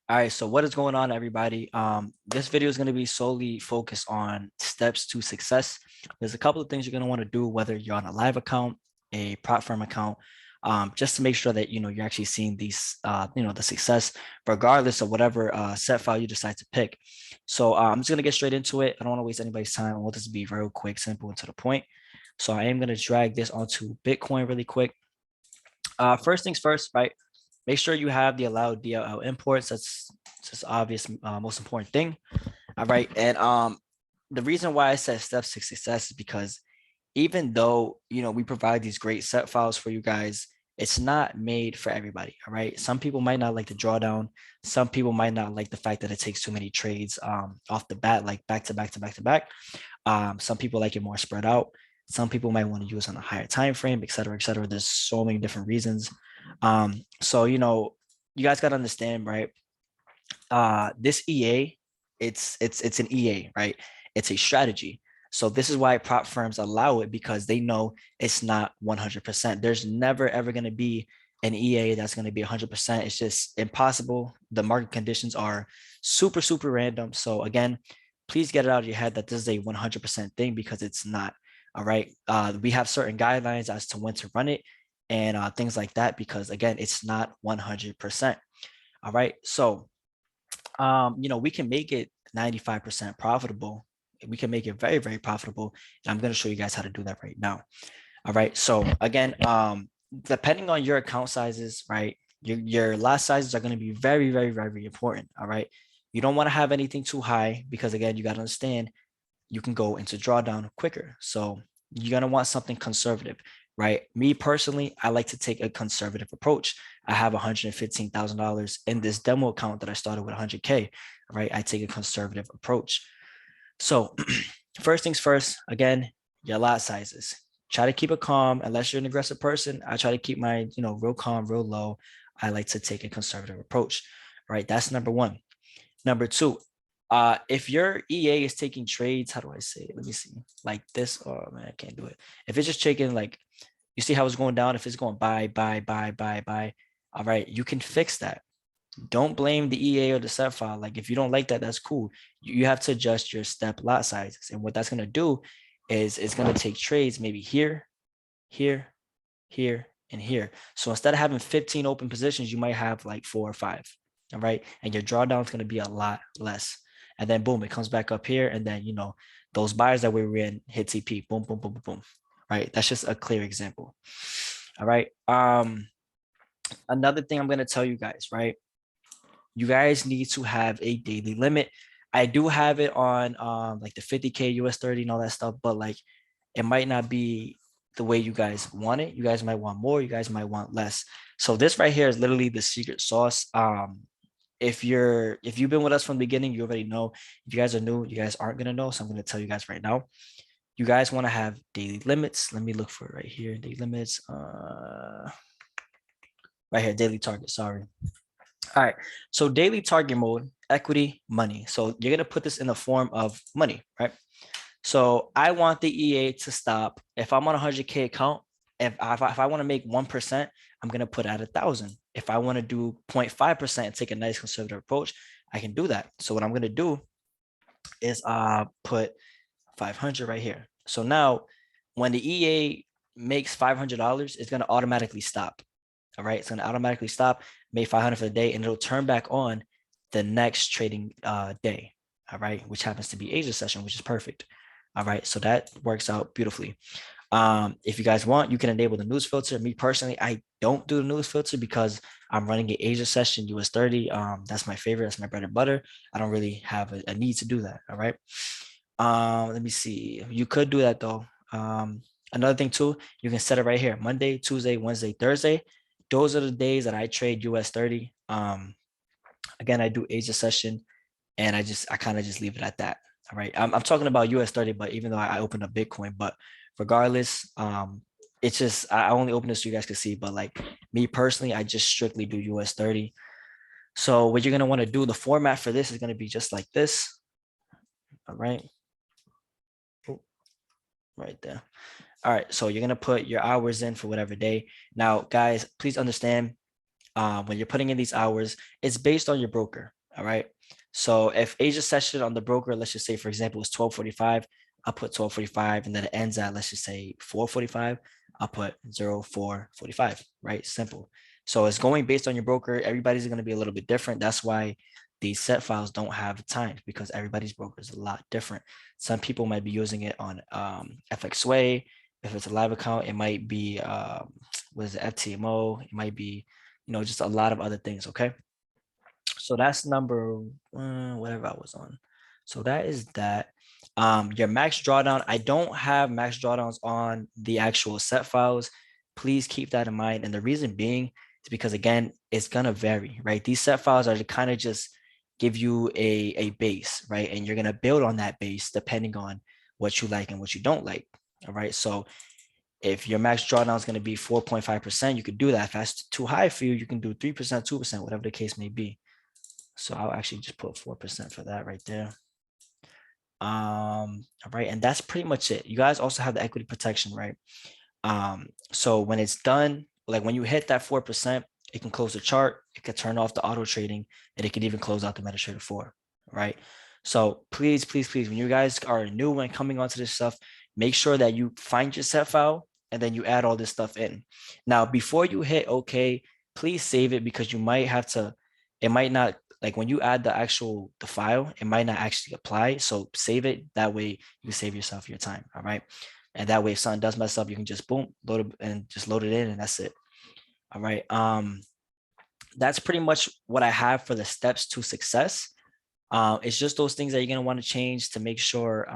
All right, so what is going on, everybody? This video is going to be solely focused on steps to success. There's a couple of things you're going to want to do, whether you're on a live account, a prop firm account, just to make sure that you're actually seeing these, the success, regardless of whatever set file you decide to pick. So I'm just going to get straight into it. I don't want to waste anybody's time. I want this to be real quick, simple, and to the point. So I am going to drag this onto Bitcoin really quick. First things first, right? Make sure you have the allowed DLL imports. That's just obvious, most important thing. All right. And the reason why I said steps to success is because even though we provide these great set files for you guys, it's not made for everybody. All right. Some people might not like the drawdown. Some people might not like the fact that it takes too many trades off the bat, like back to back to back to back. Some people like it more spread out. Some people might want to use on a higher time frame, et cetera, et cetera. There's so many different reasons. So you guys got to understand, right? This EA, it's an EA, right? It's a strategy. So this is why prop firms allow it, because they know it's not 100%. There's never ever going to be an EA that's going to be 100%. It's just impossible. The market conditions are super, super random. So again, please get it out of your head that this is a 100% thing, because it's not. All right. We have certain guidelines as to when to run it and things like that, because again, it's not 100%. All right. So we can make it 95% profitable. We can make it very, very profitable. And I'm going to show you guys how to do that right now. All right. So again, depending on your account sizes, right? Your lot sizes are going to be very, very, very important. All right. You don't want to have anything too high, because again, you got to understand you can go into drawdown quicker. So you're going to want something conservative, right? Me personally, I like to take a conservative approach. I have $115,000 in this demo account that I started with 100K, right? I take a conservative approach. So first things first, again, your lot sizes. Try to keep it calm. Unless you're an aggressive person, I try to keep my, real calm, real low. I like to take a conservative approach, right? That's number one. Number two, if your EA is taking trades, how do I say it? Let me see, like this. Oh man, I can't do it. If it's just taking, like, you see how it's going down. If it's going buy, buy, buy, buy, buy, all right, you can fix that. Don't blame the EA or the set file. Like, if you don't like that, that's cool. You have to adjust your step lot sizes, and what that's gonna do is it's gonna take trades maybe here, here, here, and here. So instead of having 15 open positions, you might have like 4 or 5. All right. And your drawdown is going to be a lot less. And then boom, it comes back up here. And then, those buyers that we were in hit TP. Boom, boom, boom, boom, boom. Right. That's just a clear example. All right. Another thing I'm going to tell you guys, right? You guys need to have a daily limit. I do have it on like the 50K US 30 and all that stuff, but like it might not be the way you guys want it. You guys might want more, you guys might want less. So this right here is literally the secret sauce. If you've been with us from the beginning, you already know. If you guys are new, you guys aren't gonna know. So I'm gonna tell you guys right now. You guys want to have daily limits. Let me look for it right here. Daily limits. Right here, daily target. Sorry. All right. So daily target mode, equity, money. So you're gonna put this in the form of money, right? So I want the EA to stop. If I'm on a 100K account, if I want to make 1%, I'm going to put at 1,000. If I want to do 0.5% and take a nice conservative approach, I can do that. So what I'm going to do is put 500 right here. So now when the EA makes $500, it's going to automatically stop. All right. It's going to automatically stop, make 500 for the day, and it'll turn back on the next trading day. All right. Which happens to be Asia session, which is perfect. All right. So that works out beautifully. If you guys want, you can enable the news filter. Me personally, I don't do the news filter because I'm running an Asia session US 30. That's my favorite. That's my bread and butter. I don't really have a need to do that. All right. Let me see. You could do that though. Another thing too, you can set it right here. Monday, Tuesday, Wednesday, Thursday. Those are the days that I trade US 30. Again, I do Asia session, and I kind of just leave it at that. All right. I'm talking about US 30, but even though I opened up Bitcoin, but regardless, it's just I only open this so you guys can see. But like me personally, I just strictly do US 30. So what you're gonna want to do, the format for this is gonna be just like this. All right. Right there. All right. So you're gonna put your hours in for whatever day. Now, guys, please understand, when you're putting in these hours, it's based on your broker. All right. So if Asia session on the broker, let's just say, for example, it's 12:45, I'll put 12:45, and then it ends at, let's just say, 4:45, I'll put 04:45, right? Simple. So it's going based on your broker. Everybody's going to be a little bit different. That's why these set files don't have times, because everybody's broker is a lot different. Some people might be using it on FXWay. If it's a live account, it might be what is it, FTMO. It might be, just a lot of other things. Okay. So that's number whatever I was on. So that is that. Your max drawdown. I don't have max drawdowns on the actual set files. Please keep that in mind. And the reason being is because, again, it's gonna vary, right? These set files are to kind of just give you a base, right? And you're gonna build on that base depending on what you like and what you don't like. All right. So if your max drawdown is going to be 4.5%, you could do that. If that's too high for you, you can do 3%, 2%, whatever the case may be. So I'll actually just put 4% for that right there. All right, and that's pretty much it. You guys also have the equity protection, right? So when it's done, like when you hit that 4%, it can close the chart, it can turn off the auto trading, and it can even close out the MetaTrader 4, right? So please, please, please, when you guys are new and coming onto this stuff, make sure that you find your set file and then you add all this stuff in. Now, before you hit OK, please save it, because you might have to, it might not, like when you add the file, it might not actually apply. So save it. That way you save yourself your time. All right. And that way, if something does mess up, you can just boom, load it and just load it in, and that's it. All right. That's pretty much what I have for the steps to success. It's just those things that you're gonna want to change to make sure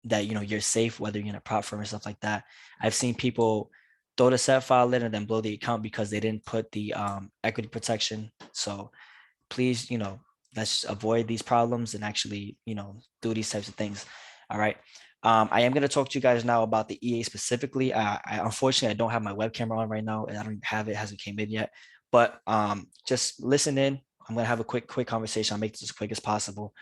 that you're safe, whether you're in a prop firm or stuff like that. I've seen people throw the set file in and then blow the account because they didn't put the equity protection. So please, let's avoid these problems and actually, do these types of things. All right. I am going to talk to you guys now about the EA specifically. Unfortunately, I don't have my web camera on right now, and I don't have it, hasn't came in yet. But just listen in. I'm going to have a quick conversation. I'll make this as quick as possible.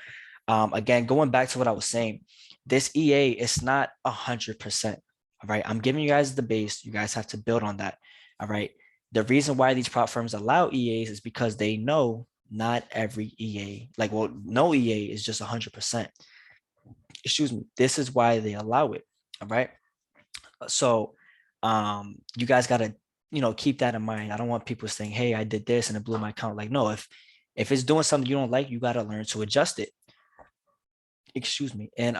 Again, going back to what I was saying, this EA is not 100%. All right. I'm giving you guys the base. You guys have to build on that. All right. The reason why these prop firms allow EAs is because they know not every EA, no EA is just 100%. Excuse me. This is why they allow it. All right. So you guys got to, keep that in mind. I don't want people saying, hey, I did this and it blew my account. Like, no, if it's doing something you don't like, you got to learn to adjust it. Excuse me. And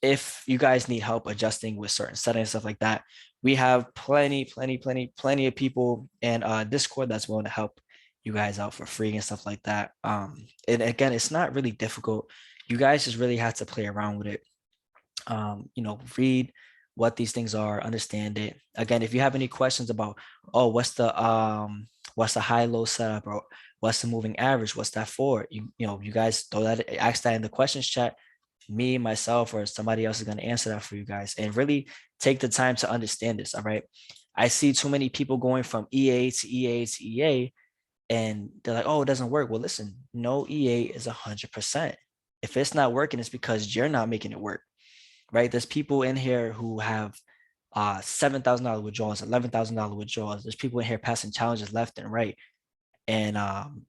if you guys need help adjusting with certain settings and stuff like that, we have plenty of people in Discord that's willing to help you guys out for free and stuff like that. And again, it's not really difficult. You guys just really have to play around with it. Read what these things are, understand it. Again, if you have any questions about, oh, what's the high low setup, or what's the moving average, what's that for? You guys ask that in the questions chat. Me, myself, or somebody else is going to answer that for you guys, and really take the time to understand this. All right. I see too many people going from EA to EA to EA, and they're like, oh, it doesn't work. Well, listen, no EA is 100%. If it's not working, it's because you're not making it work, right? There's people in here who have $7,000 withdrawals, $11,000 withdrawals. There's people in here passing challenges left and right, and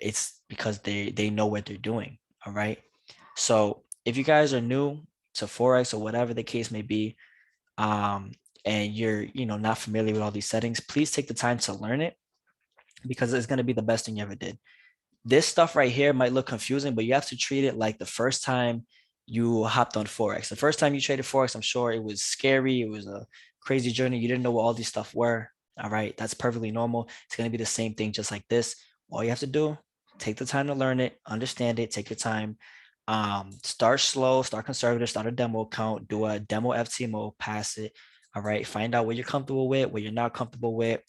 it's because they know what they're doing. All right. So if you guys are new to Forex or whatever the case may be, and you're not familiar with all these settings, please take the time to learn it, because it's going to be the best thing you ever did. This stuff right here might look confusing, but you have to treat it like the first time you hopped on Forex. The first time you traded Forex, I'm sure it was scary. It was a crazy journey. You didn't know what all these stuff were. All right. That's perfectly normal. It's going to be the same thing just like this. All you have to do, take the time to learn it, understand it, take your time. Start slow, start conservative, start a demo account, do a demo FTMO, pass it. All right. Find out what you're comfortable with, what you're not comfortable with.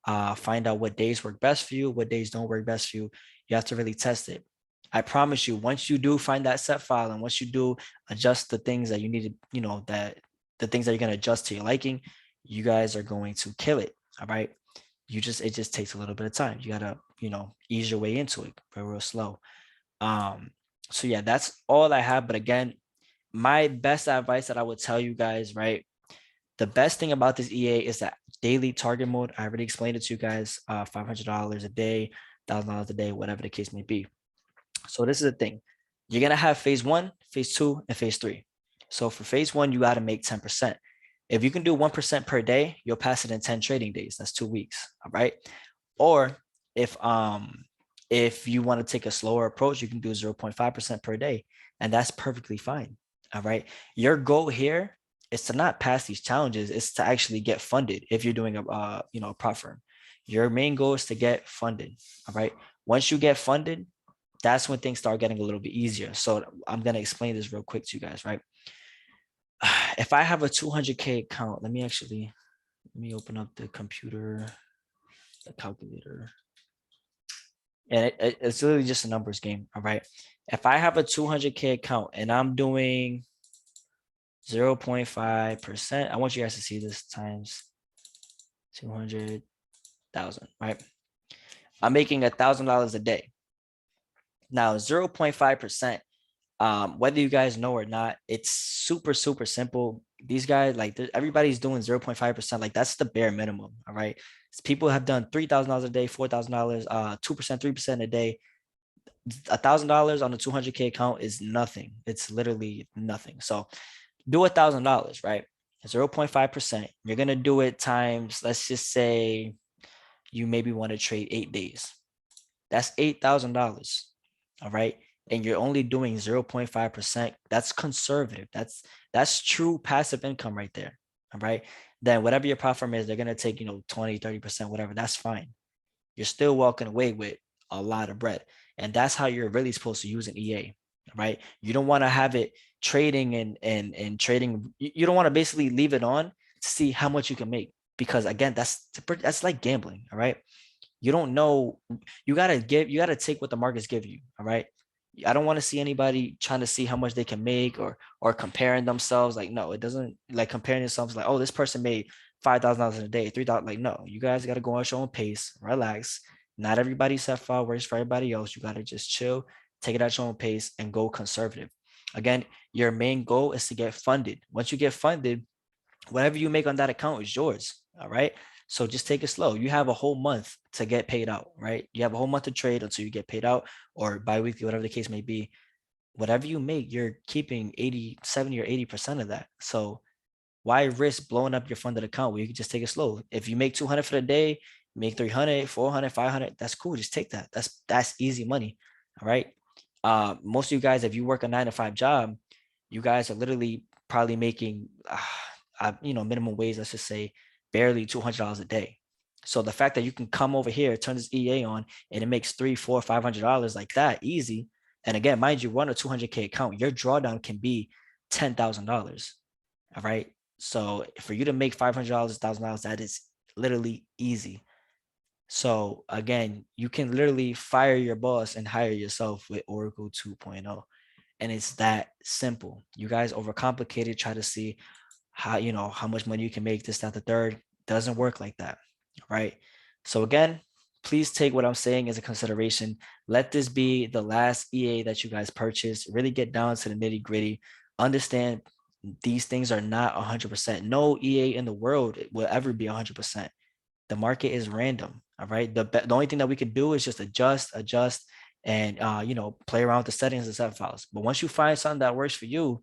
Find out what days work best for you, what days don't work best for you. You have to really test it. I promise you, once you do find that set file, and once you do adjust the things that you need to, that the things that you're going to adjust to your liking, you guys are going to kill it. All right. It just takes a little bit of time. You got to, ease your way into it real slow. So yeah, that's all I have. But again, my best advice that I would tell you guys, right? The best thing about this EA is that daily target mode. I already explained it to you guys. $500 a day, $1,000 a day, whatever the case may be. So this is the thing. You're gonna have phase 1, phase 2, and phase 3. So for phase 1, you got to make 10%. If you can do 1% per day, you'll pass it in 10 trading days. That's 2 weeks. All right. Or if you want to take a slower approach, you can do 0.5% per day, and that's perfectly fine. All right. Your goal here is to not pass these challenges, it's to actually get funded if you're doing a prop firm. Your main goal is to get funded. All right. Once you get funded, that's when things start getting a little bit easier. So I'm going to explain this real quick to you guys, right? If I have a 200K account, let me open up the computer, the calculator. And it's literally just a numbers game, all right? If I have a 200K account and I'm doing 0.5%, I want you guys to see this times 200,000, right? I'm making $1,000 a day. Now, 0.5%, whether you guys know or not, it's super, super simple. These guys, like everybody's doing 0.5%. Like that's the bare minimum. All right. People have done $3,000 a day, $4,000, 2%, 3% a day. $1,000 on a 200K account is nothing. It's literally nothing. So do $1,000, right? 0.5%. You're gonna do it times, let's just say you maybe want to trade 8 days. That's $8,000. All right. And you're only doing 0.5%. That's conservative. That's true passive income right there. All right. Then whatever your prop firm is, they're gonna take 20, 30%, whatever. That's fine. You're still walking away with a lot of bread. And that's how you're really supposed to use an EA, right? You don't want to have it trading and trading. You don't want to basically leave it on to see how much you can make, because again, that's like gambling. All right. You don't know. You gotta take what the markets give you. All right. I don't want to see anybody trying to see how much they can make or comparing themselves. Like, no, it doesn't, like comparing yourselves like, oh, this person made $5,000 in a day, 3,000. Like, no, you guys got to go at your own pace, relax. Not everybody set file works for everybody else. You got to just chill, take it at your own pace, and go conservative. Again, your main goal is to get funded. Once you get funded, whatever you make on that account is yours. All right. So just take it slow. You have a whole month to get paid out, right? You have a whole month to trade until you get paid out, or biweekly, whatever the case may be. Whatever you make, you're keeping 80, 70 or 80% of that. So why risk blowing up your funded account where you can just take it slow? If you make 200 for the day, make 300, 400, 500, that's cool. Just take that. That's easy money. All right. Most of you guys, if you work a 9-to-5 job, you guys are literally probably making, minimum wage, let's just say barely $200 a day. So the fact that you can come over here, turn this EA on, and it makes $300, $400, $500 like that, easy. And again, mind you, run a 200K account, your drawdown can be $10,000. All right. So for you to make $500, $1,000, that is literally easy. So again, you can literally fire your boss and hire yourself with Oracle 2.0. And it's that simple. You guys overcomplicate it, try to see how much money you can make, this, that, the third. Doesn't work like that. Right. So again, please take what I'm saying as a consideration. Let this be the last EA that you guys purchase. Really get down to the nitty gritty. Understand these things are not 100%. No EA in the world will ever be 100%. The market is random. All right. The only thing that we could do is just adjust, and play around with the settings and set files. But once you find something that works for you,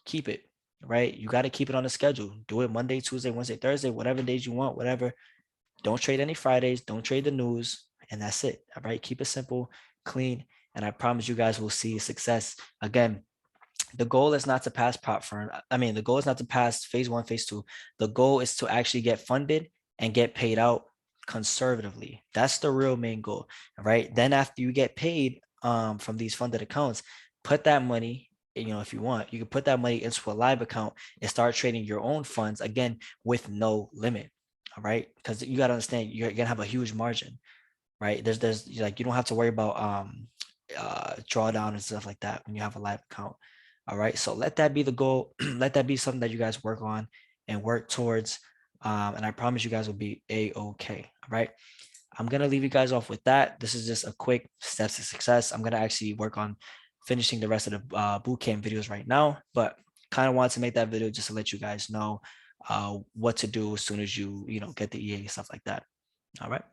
keep it. Right. You got to keep it on the schedule. Do it Monday, Tuesday, Wednesday, Thursday, whatever days you want, whatever. Don't trade any Fridays. Don't trade the news. And that's it. All right. Keep it simple, clean. And I promise you guys will see success. Again, the goal is not to pass prop firm. The goal is not to pass phase 1, phase 2. The goal is to actually get funded and get paid out conservatively. That's the real main goal. Right. Then after you get paid from these funded accounts, put that money, if you want, you can put that money into a live account and start trading your own funds, again, with no limit. All right. Because you got to understand, you're going to have a huge margin, right? There's like, you don't have to worry about drawdown and stuff like that when you have a live account. All right. So let that be the goal. Let that be something that you guys work on and work towards. And I promise you guys will be A-okay. All right. I'm going to leave you guys off with that. This is just a quick steps to success. I'm going to actually work on finishing the rest of the bootcamp videos right now, but kind of wanted to make that video just to let you guys know what to do as soon as you get the EA, stuff like that. All right.